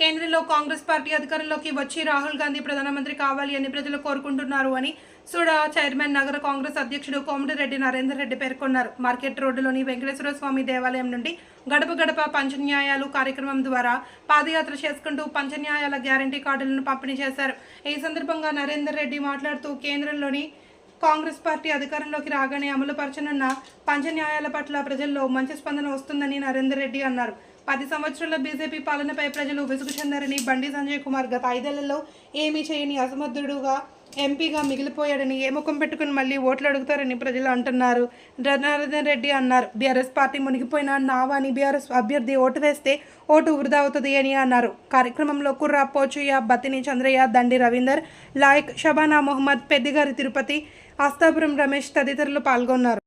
కేంద్రంలో కాంగ్రెస్ పార్టీ అధికారంలోకి వచ్చి రాహుల్ గాంధీ ప్రధానమంత్రి కావాలి అని ప్రజలు కోరుకుంటున్నారు అని సూడా చైర్మన్ నగర కాంగ్రెస్ అధ్యక్షుడు కోమటిరెడ్డి నరేందర్ రెడ్డి పేర్కొన్నారు. మార్కెట్ రోడ్డులోని వెంకటేశ్వర స్వామి దేవాలయం నుండి గడప గడప పంచన్యాయాలు కార్యక్రమం ద్వారా పాదయాత్ర చేసుకుంటూ పంచన్యాయాల గ్యారంటీ కార్డులను పంపిణీ చేశారు. ఈ సందర్భంగా నరేందర్ రెడ్డి మాట్లాడుతూ కేంద్రంలోని కాంగ్రెస్ పార్టీ అధికారంలోకి రాగానే అమలు పరచనున్న పంచన్యాయాల పట్ల ప్రజల్లో మంచి స్పందన వస్తుందని నరేందర్ రెడ్డి అన్నారు. 10 సంవత్సరాల బీజేపీ పాలనపై ప్రజలు విసుగు చెందారని, బండి సంజయ్ కుమార్ గత 5 ఏళ్లలో ఏమీ చేయని అసమర్థుడుగా ఎంపీగా మిగిలిపోయాడని, ఏ ముఖం పెట్టుకుని మళ్ళీ ఓట్లు అడుగుతారని ప్రజలు అంటున్నారు. నరేందర్ రెడ్డి అన్నారు. బీఆర్ఎస్ పార్టీ మునిగిపోయిన నావాని బీఆర్ఎస్ అభ్యర్థి ఓటు వేస్తే ఓటు వృధా అవుతుంది అని అన్నారు. కార్యక్రమంలో కుర్రా పోచయ్య, బత్తిని చంద్రయ్య, దండి రవీందర్, లాయక్, షబానా మొహమ్మద్, పెద్దిగారి తిరుపతి, ఆస్తాపురం రమేష్ తదితరులు పాల్గొన్నారు.